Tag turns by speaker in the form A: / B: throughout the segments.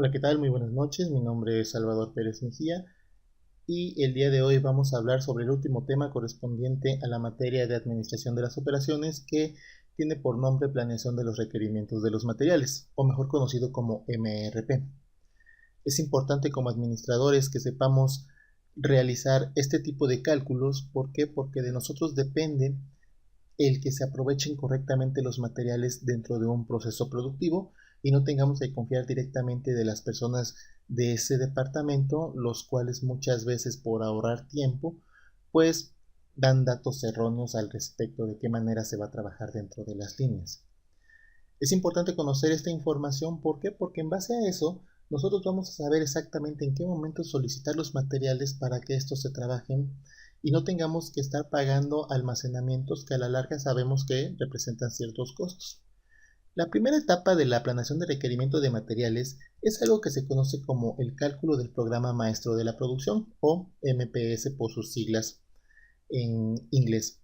A: Hola, ¿qué tal? Muy buenas noches. Mi nombre es Salvador Pérez Mejía y el día de hoy vamos a hablar sobre el último tema correspondiente a la materia de administración de las operaciones que tiene por nombre planeación de los requerimientos de los materiales, o mejor conocido como MRP. Es importante como administradores que sepamos realizar este tipo de cálculos. ¿Por qué? Porque de nosotros depende el que se aprovechen correctamente los materiales dentro de un proceso productivo y no tengamos que confiar directamente de las personas de ese departamento, los cuales muchas veces por ahorrar tiempo, pues dan datos erróneos al respecto de qué manera se va a trabajar dentro de las líneas. Es importante conocer esta información. ¿Por qué? Porque en base a eso nosotros vamos a saber exactamente en qué momento solicitar los materiales para que estos se trabajen y no tengamos que estar pagando almacenamientos que a la larga sabemos que representan ciertos costos. La primera etapa de la planeación de requerimiento de materiales es algo que se conoce como el cálculo del programa maestro de la producción, o MPS por sus siglas en inglés.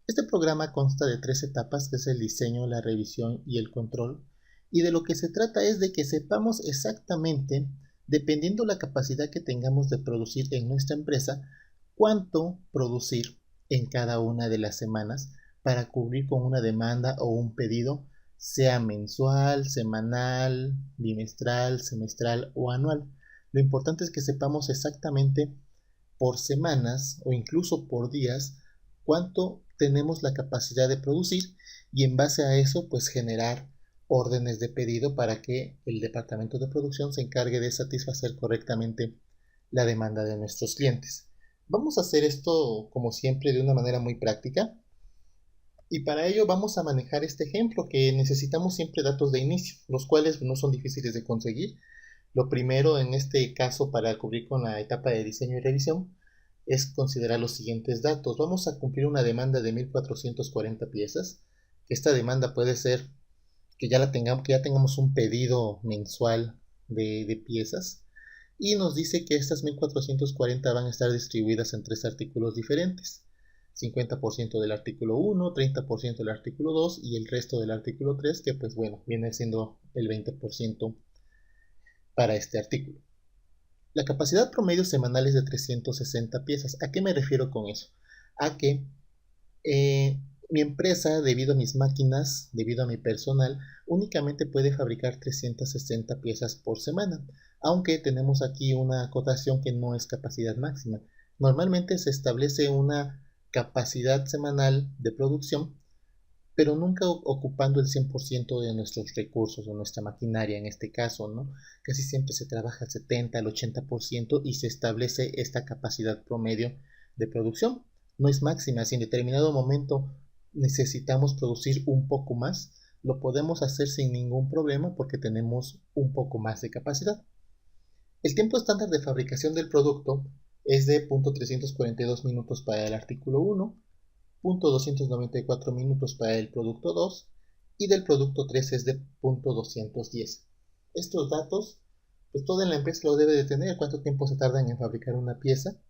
A: Este programa consta de tres etapas, que es el diseño, la revisión y el control, y de lo que se trata es de que sepamos exactamente, dependiendo la capacidad que tengamos de producir en nuestra empresa, cuánto producir en cada una de las semanas para cubrir con una demanda o un pedido, sea mensual, semanal, bimestral, semestral o anual. Lo importante es que sepamos exactamente por semanas o incluso por días cuánto tenemos la capacidad de producir, y en base a eso pues generar órdenes de pedido para que el departamento de producción se encargue de satisfacer correctamente la demanda de nuestros clientes. Vamos a hacer esto como siempre de una manera muy práctica, y para ello vamos a manejar este ejemplo que necesitamos siempre datos de inicio, los cuales no son difíciles de conseguir. Lo primero en este caso para cubrir con la etapa de diseño y revisión es considerar los siguientes datos. Vamos a cumplir una demanda de 1440 piezas. Esta demanda puede ser que ya tengamos un pedido mensual de piezas, y nos dice que estas 1440 van a estar distribuidas en tres artículos diferentes: 50% del artículo 1, 30% del artículo 2 y el resto del artículo 3, que pues bueno, viene siendo el 20% para este artículo. La capacidad promedio semanal es de 360 piezas. ¿A qué me refiero con eso? A que mi empresa, debido a mis máquinas, debido a mi personal, únicamente puede fabricar 360 piezas por semana, aunque tenemos aquí una acotación que no es capacidad máxima. Normalmente se establece una capacidad semanal de producción, pero nunca ocupando el 100% de nuestros recursos o nuestra maquinaria en este caso, ¿no? Casi siempre se trabaja al 70, al 80% y se establece esta capacidad promedio de producción. No es máxima. Si en determinado momento necesitamos producir un poco más, lo podemos hacer sin ningún problema porque tenemos un poco más de capacidad. El tiempo estándar de fabricación del producto es de 342 minutos para el artículo 1, 294 minutos para el producto 2 y del producto 3 es de 210. Estos datos, pues toda la empresa lo debe de tener, cuánto tiempo se tardan en fabricar una pieza,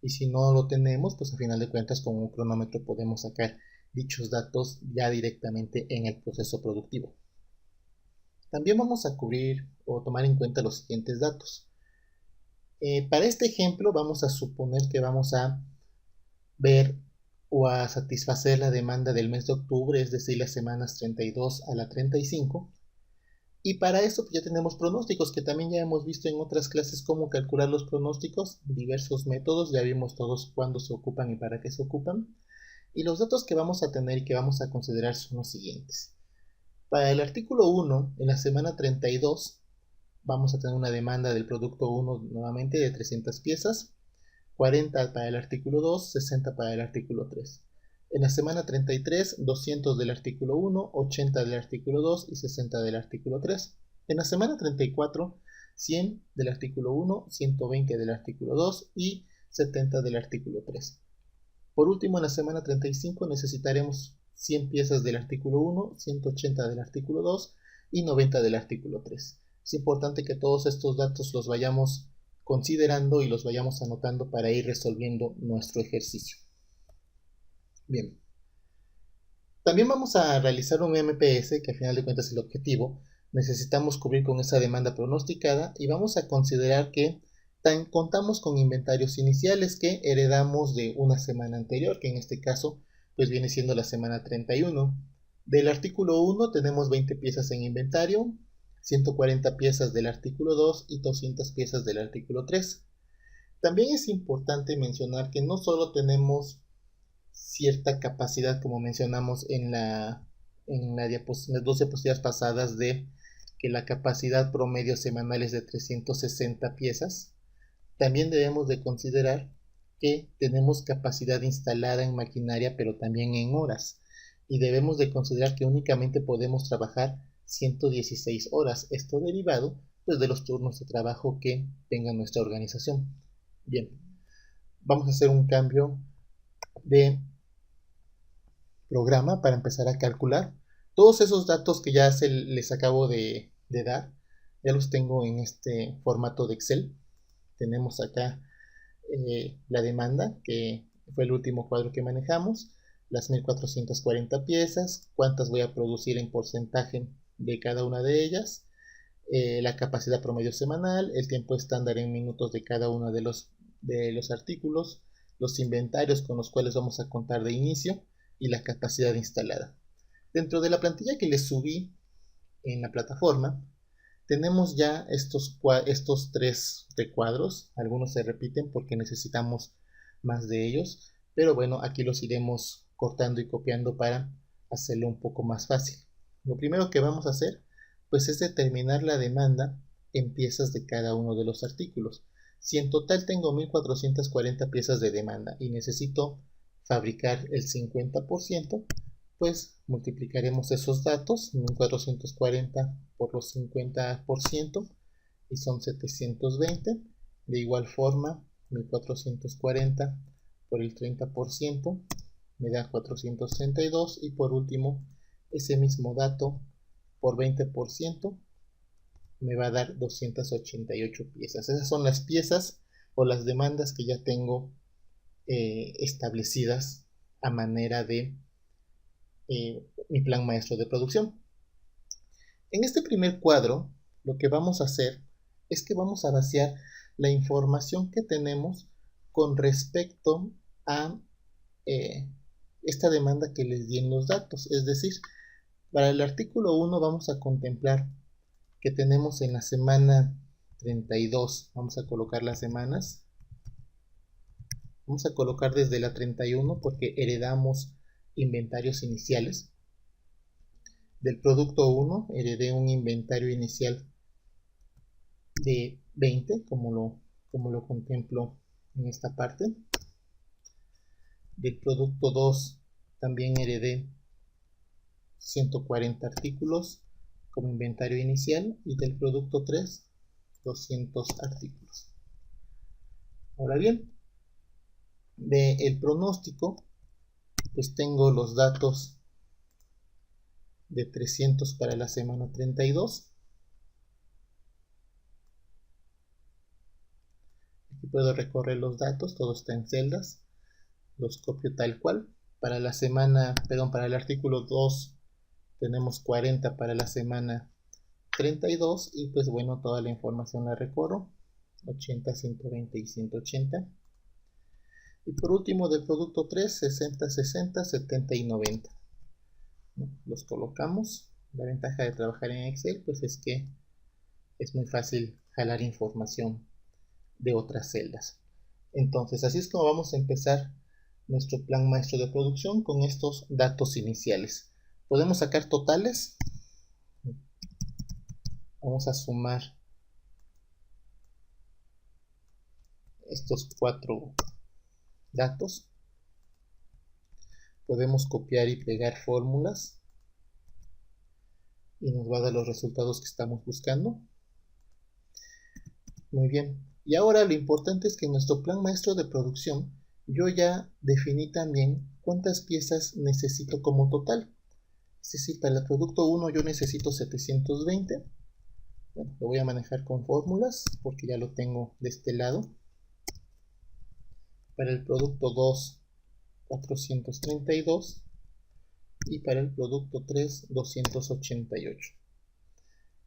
A: y si no lo tenemos, pues a final de cuentas con un cronómetro podemos sacar dichos datos ya directamente en el proceso productivo. También vamos a cubrir o tomar en cuenta los siguientes datos. Para este ejemplo vamos a suponer que vamos a ver o a satisfacer la demanda del mes de octubre, es decir, las semanas 32 a la 35. Y para eso pues, ya tenemos pronósticos, que también ya hemos visto en otras clases cómo calcular los pronósticos, diversos métodos, ya vimos todos cuándo se ocupan y para qué se ocupan. Y los datos que vamos a tener y que vamos a considerar son los siguientes. Para el artículo 1, en la semana 32, vamos a tener una demanda del producto 1 nuevamente de 300 piezas, 40 para el artículo 2, 60 para el artículo 3. En la semana 33, 200 del artículo 1, 80 del artículo 2 y 60 del artículo 3. En la semana 34, 100 del artículo 1, 120 del artículo 2 y 70 del artículo 3. Por último, en la semana 35 necesitaremos 100 piezas del artículo 1, 180 del artículo 2 y 90 del artículo 3. Es importante que todos estos datos los vayamos considerando y los vayamos anotando para ir resolviendo nuestro ejercicio. Bien. También vamos a realizar un MPS, que al final de cuentas es el objetivo, necesitamos cubrir con esa demanda pronosticada y vamos a considerar que contamos con inventarios iniciales que heredamos de una semana anterior, que en este caso pues viene siendo la semana 31. Del artículo 1 tenemos 20 piezas en inventario, 140 piezas del artículo 2 y 200 piezas del artículo 3. También es importante mencionar que no solo tenemos cierta capacidad, como mencionamos en las dos diapositivas pasadas, de que la capacidad promedio semanal es de 360 piezas, también debemos de considerar que tenemos capacidad instalada en maquinaria, pero también en horas, y debemos de considerar que únicamente podemos trabajar 116 horas, esto derivado pues de los turnos de trabajo que tenga nuestra organización. Bien, vamos a hacer un cambio de programa para empezar a calcular. Todos esos datos que ya les acabo de dar, ya los tengo en este formato de Excel. Tenemos acá la demanda, que fue el último cuadro que manejamos, las 1440 piezas, cuántas voy a producir en porcentaje de cada una de ellas, la capacidad promedio semanal, el tiempo estándar en minutos de cada uno de los artículos, los inventarios con los cuales vamos a contar de inicio y la capacidad instalada. Dentro de la plantilla que les subí en la plataforma, tenemos ya estos 3 recuadros. Algunos se repiten porque necesitamos más de ellos, pero bueno, aquí los iremos cortando y copiando para hacerlo un poco más fácil. Lo primero que vamos a hacer pues es determinar la demanda en piezas de cada uno de los artículos. Si en total tengo 1440 piezas de demanda y necesito fabricar el 50%, pues multiplicaremos esos datos, 1440 por los 50%, y son 720. De igual forma, 1440 por el 30% me da 432, y por último, ese mismo dato por 20% me va a dar 288 piezas. Esas son las piezas o las demandas que ya tengo establecidas a manera de mi plan maestro de producción. En este primer cuadro, lo que vamos a hacer es que vamos a vaciar la información que tenemos con respecto a esta demanda que les di en los datos. Es decir, para el artículo 1 vamos a contemplar que tenemos en la semana 32, vamos a colocar las semanas, vamos a colocar desde la 31 porque heredamos inventarios iniciales. Del producto 1 heredé un inventario inicial de 20, como lo contemplo en esta parte. Del producto 2 también heredé 140 artículos como inventario inicial, y del producto 3 200 artículos. Ahora bien, del pronóstico pues tengo los datos de 300 para la semana 32. Aquí puedo recorrer los datos, todo está en celdas, los copio tal cual. Para la semana, perdón, para el artículo 2 tenemos 40 para la semana 32, y pues bueno, toda la información la recorro, 80, 120 y 180. Y por último, del producto 3, 60, 60, 70 y 90. Los colocamos. La ventaja de trabajar en Excel pues es que es muy fácil jalar información de otras celdas. Entonces, así es como vamos a empezar nuestro plan maestro de producción con estos datos iniciales. Podemos sacar totales. Vamos a sumar estos 4 datos. Podemos copiar y pegar fórmulas y nos va a dar los resultados que estamos buscando. Muy bien. Y ahora lo importante es que en nuestro plan maestro de producción yo ya definí también cuántas piezas necesito como total. Es decir, para el producto 1 yo necesito 720. Bueno, lo voy a manejar con fórmulas porque ya lo tengo de este lado. Para el producto 2, 432. Y para el producto 3, 288.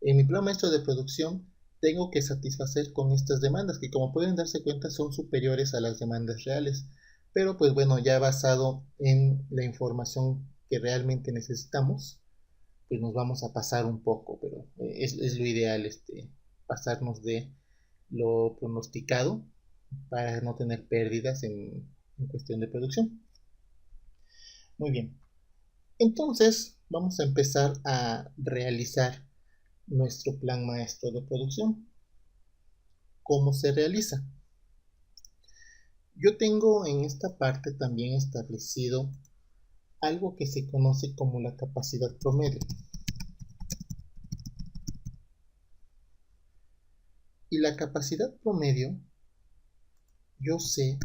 A: En mi plan maestro de producción tengo que satisfacer con estas demandas que, como pueden darse cuenta, son superiores a las demandas reales. Pero pues bueno, ya basado en la información que realmente necesitamos, pues nos vamos a pasar un poco, pero es lo ideal pasarnos de lo pronosticado para no tener pérdidas en cuestión de producción. Muy bien, entonces vamos a empezar a realizar nuestro plan maestro de producción. ¿Cómo se realiza? Yo tengo en esta parte también establecido algo que se conoce como la capacidad promedio. Y la capacidad promedio yo sé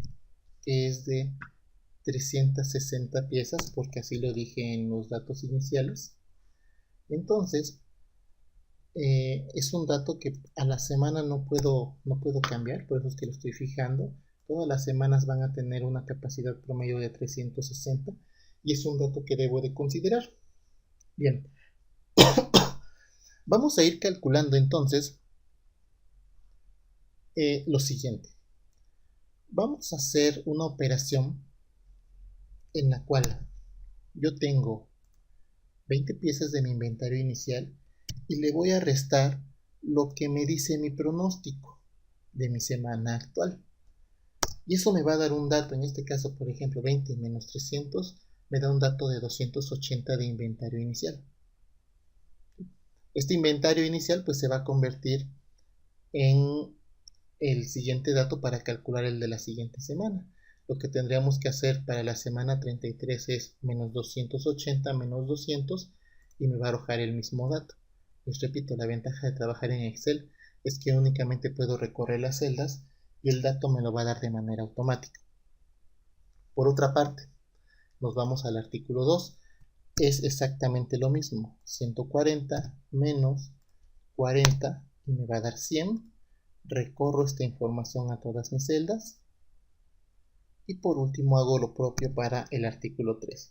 A: que es de 360 piezas, porque así lo dije en los datos iniciales. Entonces, es un dato que a la semana no puedo cambiar, por eso es que lo estoy fijando. Todas las semanas van a tener una capacidad promedio de 360 y es un dato que debo de considerar. Bien, vamos a ir calculando entonces lo siguiente. Vamos a hacer una operación en la cual yo tengo 20 piezas de mi inventario inicial y le voy a restar lo que me dice mi pronóstico de mi semana actual. Y eso me va a dar un dato, en este caso, por ejemplo, 20 menos 300 me da un dato de 280 de inventario inicial. Este inventario inicial pues se va a convertir en el siguiente dato para calcular el de la siguiente semana. Lo que tendríamos que hacer para la semana 33 es menos 280 menos 200 y me va a arrojar el mismo dato. Les repito, la ventaja de trabajar en Excel es que únicamente puedo recorrer las celdas y el dato me lo va a dar de manera automática. Por otra parte, nos vamos al artículo 2. Es exactamente lo mismo. 140 menos 40 y me va a dar 100. Recorro esta información a todas mis celdas. Y por último hago lo propio para el artículo 3.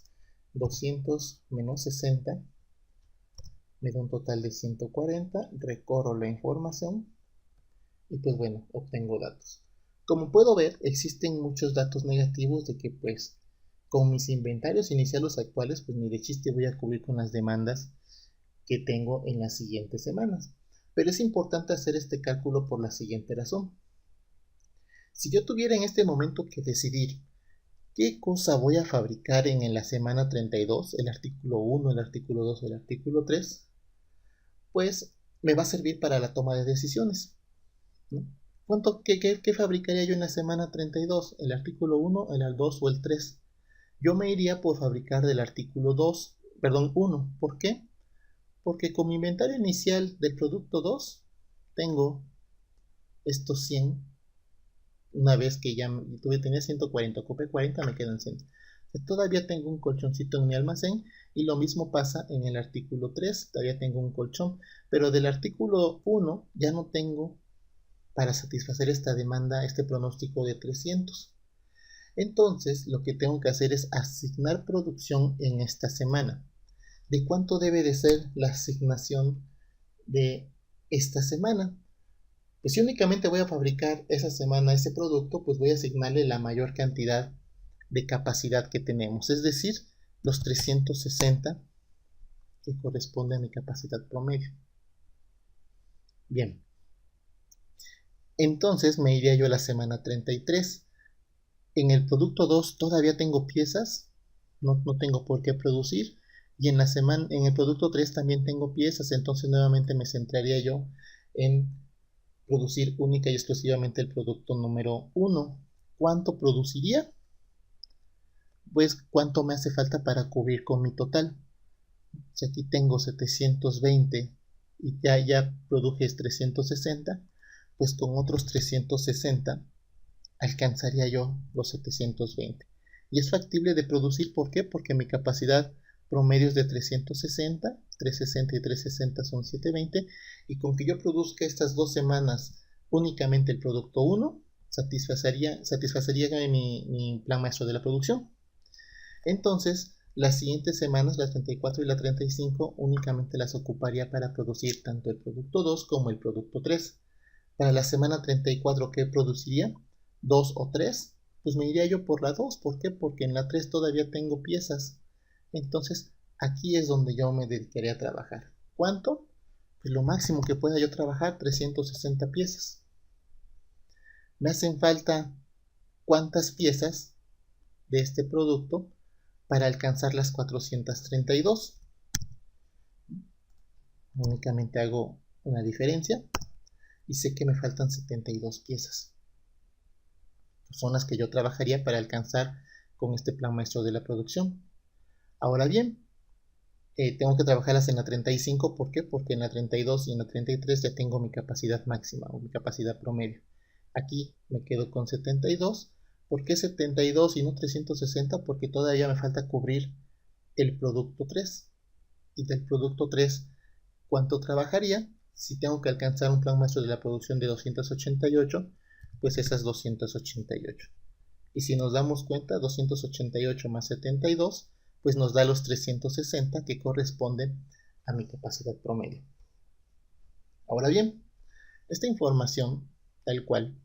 A: 200 menos 60 me da un total de 140. Recorro la información y pues bueno, obtengo datos. Como puedo ver, existen muchos datos negativos de que pues con mis inventarios iniciales actuales pues ni de chiste voy a cubrir con las demandas que tengo en las siguientes semanas. Pero es importante hacer este cálculo por la siguiente razón. Si yo tuviera en este momento que decidir qué cosa voy a fabricar en la semana 32, el artículo 1, el artículo 2 o el artículo 3, pues me va a servir para la toma de decisiones, ¿no? ¿Qué fabricaría yo en la semana 32? ¿El artículo 1, el 2 o el 3? Yo me iría por fabricar del artículo 1. ¿Por qué? Porque con mi inventario inicial del producto 2 tengo estos 100. Una vez que ya tenía 140, ocupé 40, me quedan 100. Todavía tengo un colchoncito en mi almacén y lo mismo pasa en el artículo 3, todavía tengo un colchón, pero del artículo 1 ya no tengo para satisfacer esta demanda, este pronóstico de 300. Entonces lo que tengo que hacer es asignar producción en esta semana. ¿De cuánto debe de ser la asignación de esta semana? Pues si únicamente voy a fabricar esa semana ese producto, pues voy a asignarle la mayor cantidad de capacidad que tenemos, es decir, los 360 que corresponde a mi capacidad promedio. Bien, entonces me iría yo a la semana 33. En el producto 2 todavía tengo piezas, no tengo por qué producir. Y en el producto 3 también tengo piezas, entonces nuevamente me centraría yo en producir única y exclusivamente el producto número 1. ¿Cuánto produciría? Pues cuánto me hace falta para cubrir con mi total. Si aquí tengo 720 y ya produje 360, pues con otros 360 alcanzaría yo los 720. Y es factible de producir, ¿por qué? Porque mi capacidad promedio es de 360, 360 y 360 son 720, y con que yo produzca estas 2 semanas únicamente el producto 1, satisfacería mi plan maestro de la producción. Entonces, Las siguientes semanas, las 34 y la 35, únicamente las ocuparía para producir tanto el producto 2 como el producto 3. Para la semana 34, ¿qué produciría? ¿2 o 3? Pues me iría yo por la 2. ¿Por qué? Porque en la 3 todavía tengo piezas. Entonces, aquí es donde yo me dedicaría a trabajar. ¿Cuánto? Pues lo máximo que pueda yo trabajar, 360 piezas. Me hacen falta ¿cuántas piezas de este producto para alcanzar las 432? Únicamente hago una diferencia y sé que me faltan 72 piezas. Son las que yo trabajaría para alcanzar con este plan maestro de la producción. Ahora bien, tengo que trabajarlas en la 35. ¿Por qué? Porque en la 32 y en la 33 ya tengo mi capacidad máxima o mi capacidad promedio. Aquí me quedo con 72. ¿Por qué 72 y no 360? Porque todavía me falta cubrir el producto 3. Y del producto 3, ¿cuánto trabajaría? Si tengo que alcanzar un plan maestro de la producción de 288, pues esas 288. Y si nos damos cuenta, 288 más 72, pues nos da los 360 que corresponden a mi capacidad promedio. Ahora bien, esta información, tal cual,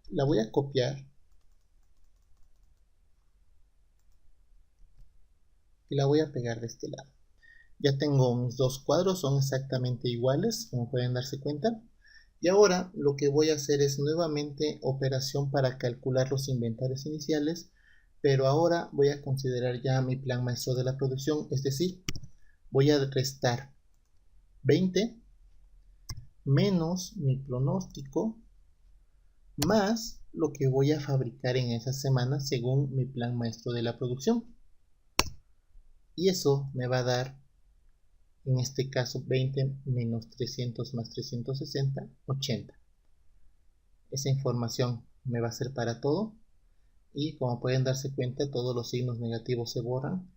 A: la voy a copiar y la voy a pegar de este lado. Ya tengo mis dos cuadros, son exactamente iguales, como pueden darse cuenta. Y ahora lo que voy a hacer es nuevamente operación para calcular los inventarios iniciales, pero ahora voy a considerar ya mi plan maestro de la producción, es decir, voy a restar 20 menos mi pronóstico más lo que voy a fabricar en esa semana según mi plan maestro de la producción. Y eso me va a dar, en este caso, 20 menos 300 más 360, 80. Esa información me va a ser para todo. Y como pueden darse cuenta, todos los signos negativos se borran.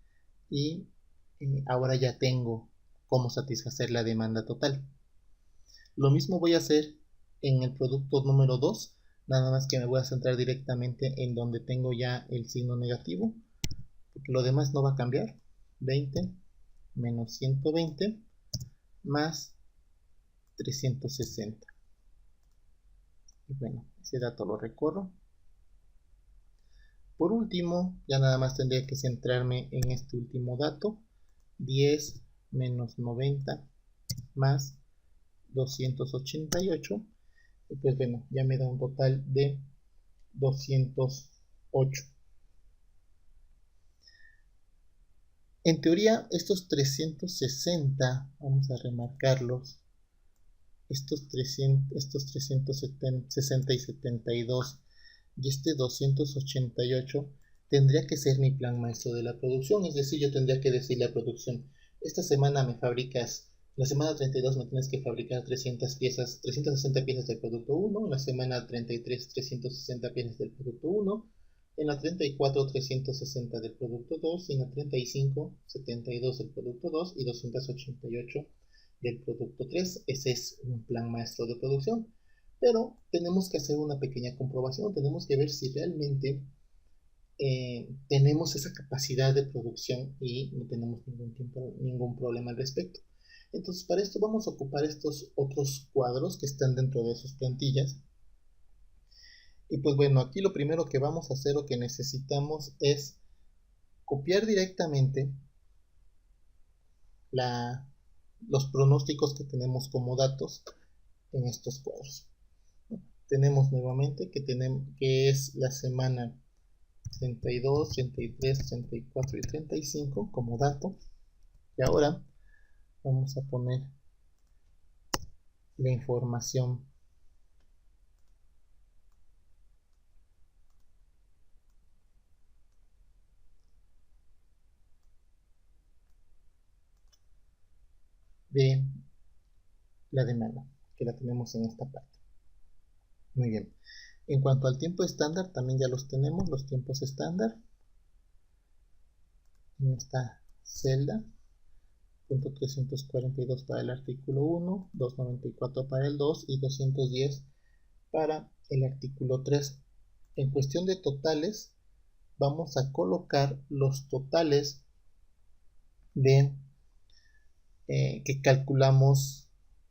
A: Y ahora ya tengo cómo satisfacer la demanda total. Lo mismo voy a hacer en el producto número 2, nada más que me voy a centrar directamente en donde tengo ya el signo negativo, porque lo demás no va a cambiar. 20 menos 120 más 360. Y bueno, ese dato lo recorro. Por último, ya nada más tendría que centrarme en este último dato. 10 menos 90 más 288. Y pues bueno, ya me da un total de 208. En teoría, estos 360, vamos a remarcarlos, estos 360 y 72 y este 288 tendría que ser mi plan maestro de la producción. Es decir, yo tendría que decirle a producción: esta semana me fabricas, la semana 32 me tienes que fabricar 300 piezas, 360 piezas del producto 1, en la semana 33 360 piezas del producto 1, en la 34 360 del producto 2, y en la 35 72 del producto 2 y 288 del producto 3. Ese es un plan maestro de producción. Pero tenemos que hacer una pequeña comprobación, tenemos que ver si realmente tenemos esa capacidad de producción y no tenemos ningún problema al respecto. Entonces, para esto vamos a ocupar estos otros cuadros que están dentro de sus plantillas. Y pues bueno, aquí lo primero que vamos a hacer o que necesitamos es copiar directamente los pronósticos que tenemos como datos en estos cuadros. Tenemos nuevamente que es la semana 32, 33, 34 y 35 como dato. Y ahora vamos a poner la información de la demanda, que la tenemos en esta parte. Muy bien. En cuanto al tiempo estándar, también ya los tenemos, los tiempos estándar. En esta celda, punto 342 para el artículo 1, 294 para el 2 y 210 para el artículo 3. En cuestión de totales, vamos a colocar los totales de que calculamos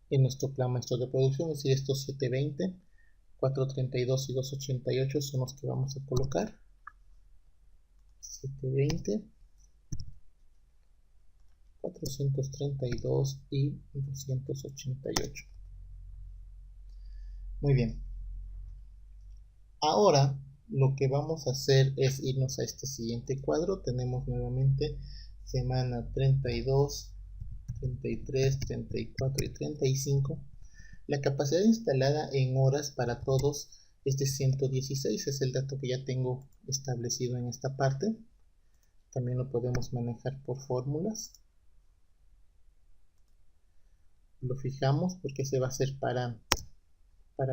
A: en nuestro plan maestro de producción, es decir, estos 720, 432 y 288 son los que vamos a colocar. 720, 432 y 288. Muy bien. Ahora lo que vamos a hacer es irnos a este siguiente cuadro. Tenemos nuevamente semana 32, 33, 34 y 35. La capacidad instalada en horas para todos es de 116, es el dato que ya tengo establecido en esta parte. También lo podemos manejar por fórmulas. Lo fijamos porque ese va a ser para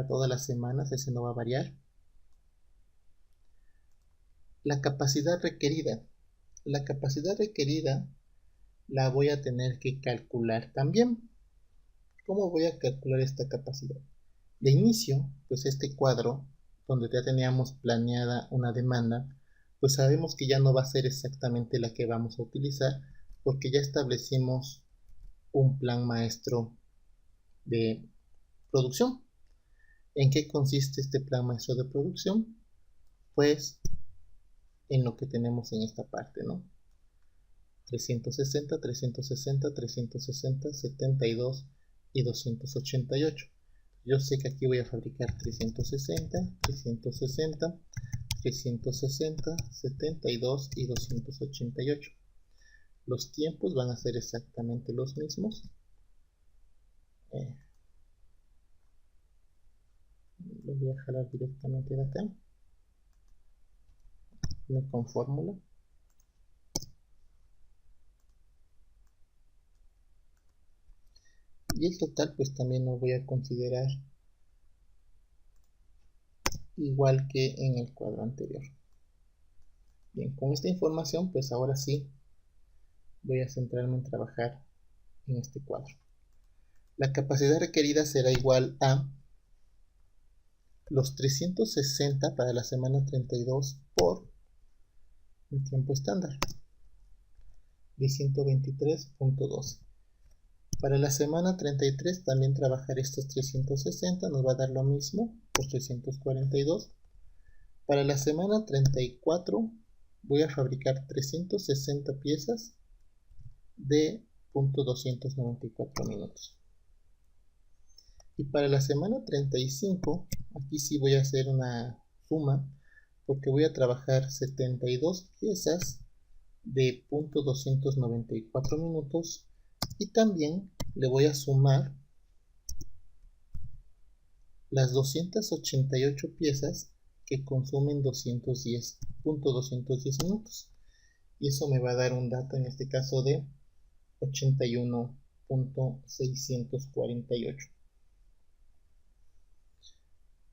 A: todas las semanas, ese no va a variar. La capacidad requerida. La capacidad requerida la voy a tener que calcular también. ¿Cómo voy a calcular esta capacidad? De inicio, pues este cuadro, donde ya teníamos planeada una demanda, pues sabemos que ya no va a ser exactamente la que vamos a utilizar, porque ya establecimos un plan maestro de producción. ¿En qué consiste este plan maestro de producción? Pues en lo que tenemos en esta parte, ¿no? 360, 360, 360, 72 y 288. Yo sé que aquí voy a fabricar 360, 360, 360, 72 y 288. Los tiempos van a ser exactamente los mismos. Lo voy a jalar directamente de acá. Con fórmula. Y el total pues también lo voy a considerar igual que en el cuadro anterior. Bien, con esta información pues ahora sí voy a centrarme en trabajar en este cuadro. La capacidad requerida será igual a los 360 para la semana 32 por el tiempo estándar de 123.12. Para la semana 33 también trabajar estos 360, nos va a dar lo mismo por 342. Para la semana 34 voy a fabricar 360 piezas de .294 minutos. Y para la semana 35, aquí sí voy a hacer una suma, porque voy a trabajar 72 piezas de .294 minutos y también le voy a sumar las 288 piezas que consumen 210 minutos, y eso me va a dar un dato en este caso de 81.648.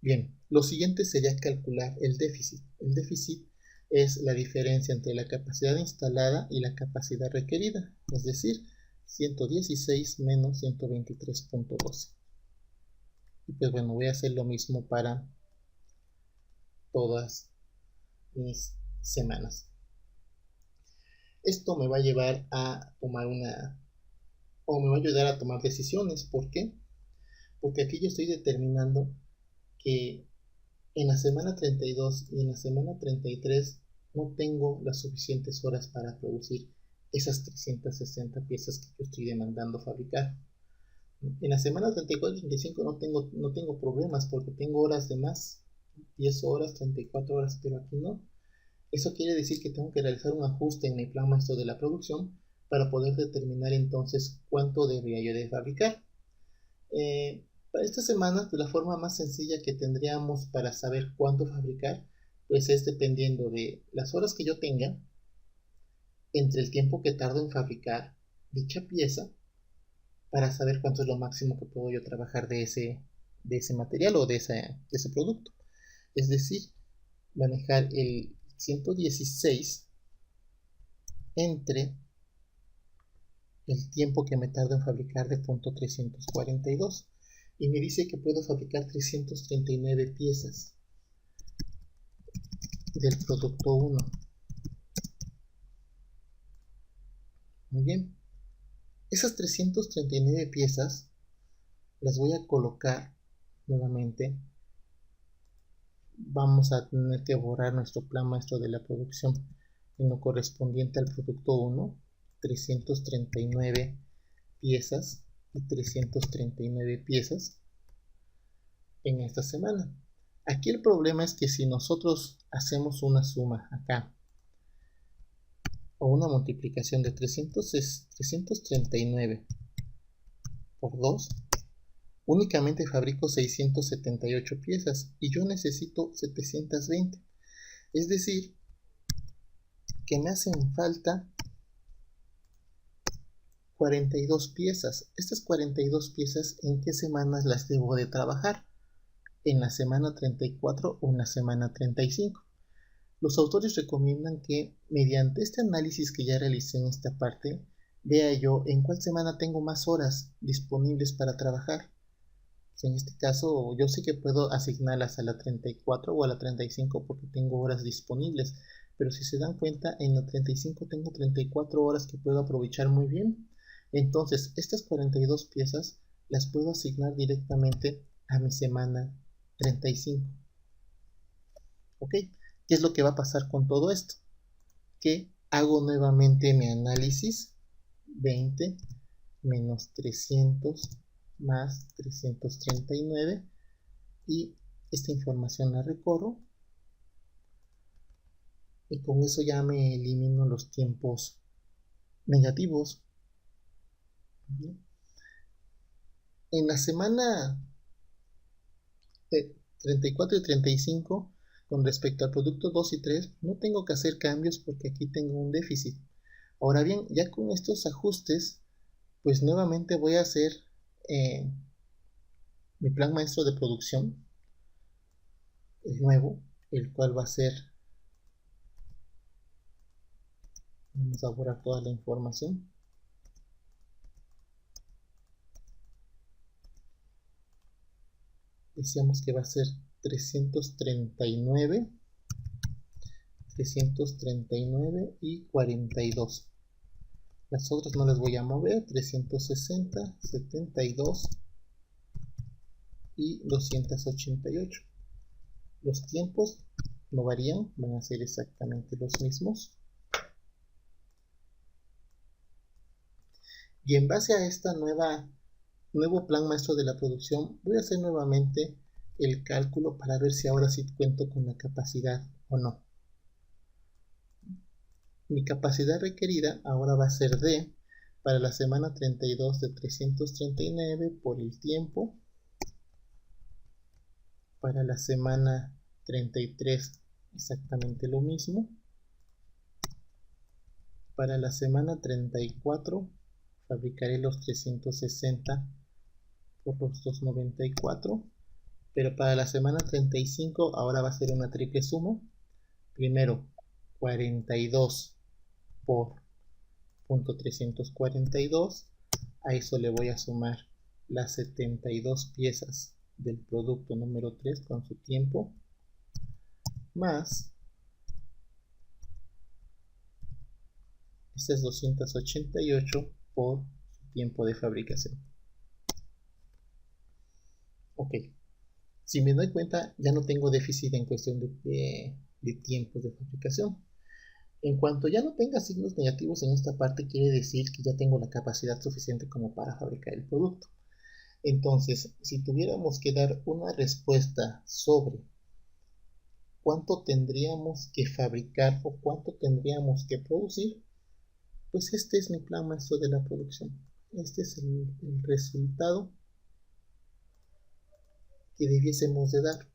A: Bien, lo siguiente sería calcular el déficit. El déficit es la diferencia entre la capacidad instalada y la capacidad requerida, es decir, 116 menos 123.12. Y pues bueno, voy a hacer lo mismo para todas mis semanas. Esto me va a llevar a tomar me va a ayudar a tomar decisiones. ¿Por qué? Porque aquí yo estoy determinando que en la semana 32 y en la semana 33 no tengo las suficientes horas para producir esas 360 piezas que yo estoy demandando fabricar. En la semana 34 y 35 no tengo problemas porque tengo horas de más, 10 horas, 34 horas, pero aquí no. Eso quiere decir que tengo que realizar un ajuste en mi plan maestro de la producción para poder determinar entonces cuánto debería yo de fabricar. Para esta semana, pues la forma más sencilla que tendríamos para saber cuánto fabricar, pues es dependiendo de las horas que yo tenga, entre el tiempo que tardo en fabricar dicha pieza, para saber cuánto es lo máximo que puedo yo trabajar de ese material o de ese producto. Es decir, manejar el 116 entre el tiempo que me tardo en fabricar de .342. Y me dice que puedo fabricar 339 piezas del producto 1. Muy bien. Esas 339 piezas las voy a colocar nuevamente. Vamos a tener que borrar nuestro plan maestro de la producción en lo correspondiente al producto 1, 339 piezas y 339 piezas en esta semana. Aquí el problema es que si nosotros hacemos una suma acá o una multiplicación de 339 por 2, únicamente fabrico 678 piezas y yo necesito 720. Es decir, que me hacen falta 42 piezas. Estas 42 piezas, ¿en qué semanas las debo de trabajar? ¿En la semana 34 o en la semana 35? Los autores recomiendan que mediante este análisis que ya realicé en esta parte, vea yo en cuál semana tengo más horas disponibles para trabajar. En este caso, yo sé que puedo asignarlas a la 34 o a la 35 porque tengo horas disponibles, pero si se dan cuenta, en la 35 tengo 34 horas que puedo aprovechar muy bien. Entonces, estas 42 piezas las puedo asignar directamente a mi semana 35. ¿Ok? ¿Qué es lo que va a pasar con todo esto? Que hago nuevamente mi análisis. 20 menos 300 más 339 y esta información la recorro y con eso ya me elimino los tiempos negativos. En la semana 34 y 35, con respecto al producto 2 y 3, no tengo que hacer cambios porque aquí tengo un déficit. Ahora bien, ya con estos ajustes, pues nuevamente voy a hacer mi plan maestro de producción, el nuevo, el cual va a ser, vamos a borrar toda la información. Decíamos que va a ser 339 y 42. Las otras no las voy a mover. 360, 72 y 288. Los tiempos no varían, van a ser exactamente los mismos. Y en base a esta nuevo plan maestro de la producción, voy a hacer nuevamente el cálculo para ver si ahora sí cuento con la capacidad o no. Mi capacidad requerida ahora va a ser D para la semana 32 de 339 por el tiempo. Para la semana 33 exactamente lo mismo. Para la semana 34 fabricaré los 360 por los 294. Pero para la semana 35 ahora va a ser una triple suma. Primero 42 por punto 342. A eso le voy a sumar las 72 piezas del producto número 3 con su tiempo, más este es 288 por su tiempo de fabricación. Ok, si me doy cuenta ya no tengo déficit en cuestión de tiempos de fabricación. En cuanto ya no tenga signos negativos en esta parte, quiere decir que ya tengo la capacidad suficiente como para fabricar el producto. Entonces, si tuviéramos que dar una respuesta sobre cuánto tendríamos que fabricar o cuánto tendríamos que producir, pues este es mi plan maestro de la producción. Este es el resultado que debiésemos de dar.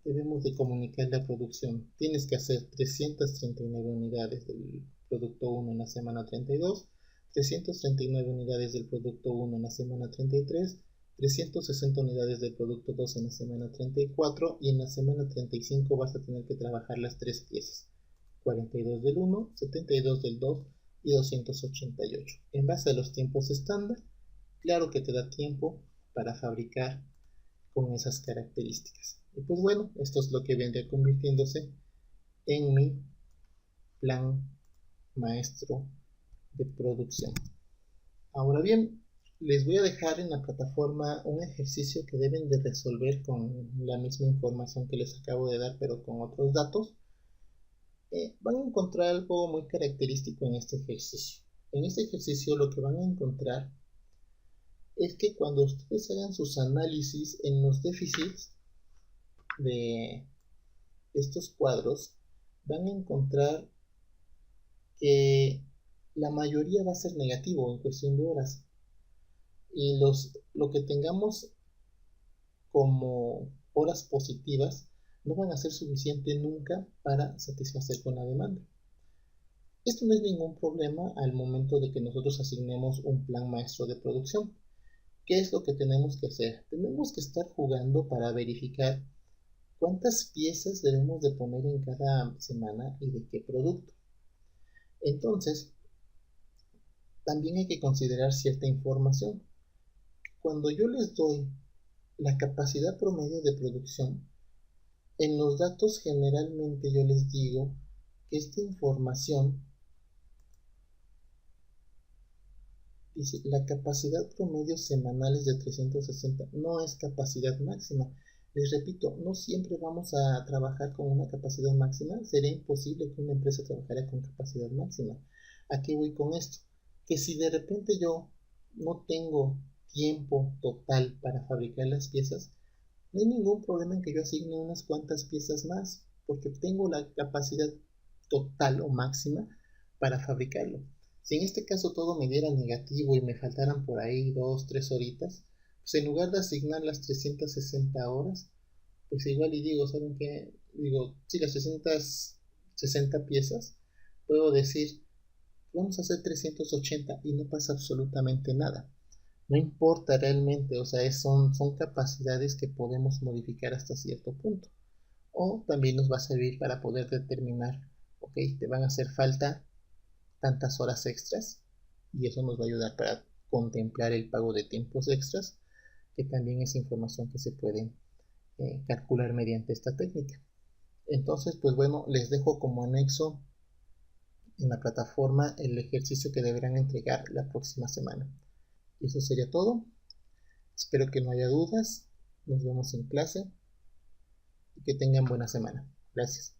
A: Debemos de comunicar la producción. Tienes que hacer 339 unidades del producto 1 en la semana 32, 339 unidades del producto 1 en la semana 33, 360 unidades del producto 2 en la semana 34 y en la semana 35 vas a tener que trabajar las tres piezas. 42 del 1, 72 del 2 y 288. En base a los tiempos estándar, claro que te da tiempo para fabricar con esas características. Y pues bueno, esto es lo que vendría convirtiéndose en mi plan maestro de producción. Ahora bien, les voy a dejar en la plataforma un ejercicio que deben de resolver con la misma información que les acabo de dar, pero con otros datos. Van a encontrar algo muy característico en este ejercicio. En este ejercicio lo que van a encontrar es que cuando ustedes hagan sus análisis en los déficits de estos cuadros, van a encontrar que la mayoría va a ser negativo en cuestión de horas. Y lo que tengamos como horas positivas no van a ser suficiente nunca para satisfacer con la demanda. Esto no es ningún problema al momento de que nosotros asignemos un plan maestro de producción. ¿Qué es lo que tenemos que hacer? Tenemos que estar jugando para verificar cuántas piezas debemos de poner en cada semana y de qué producto. Entonces, también hay que considerar cierta información. Cuando yo les doy la capacidad promedio de producción, en los datos generalmente yo les digo que esta información dice la capacidad promedio semanal es de 360, no es capacidad máxima. Les repito, no siempre vamos a trabajar con una capacidad máxima, sería imposible que una empresa trabajara con capacidad máxima. ¿A qué voy con esto? Que si de repente yo no tengo tiempo total para fabricar las piezas, no hay ningún problema en que yo asigne unas cuantas piezas más, porque tengo la capacidad total o máxima para fabricarlo. Si en este caso todo me diera negativo y me faltaran por ahí 2, 3 horitas, pues en lugar de asignar las 360 horas, pues igual y digo, ¿saben qué? Digo, si las 360 piezas, puedo decir, vamos a hacer 380 y no pasa absolutamente nada. No importa realmente, o sea, son capacidades que podemos modificar hasta cierto punto. O también nos va a servir para poder determinar, ok, te van a hacer falta tantas horas extras y eso nos va a ayudar para contemplar el pago de tiempos extras, que también es información que se puede calcular mediante esta técnica. Entonces, pues bueno, les dejo como anexo en la plataforma el ejercicio que deberán entregar la próxima semana. Y eso sería todo. Espero que no haya dudas. Nos vemos en clase y que tengan buena semana. Gracias.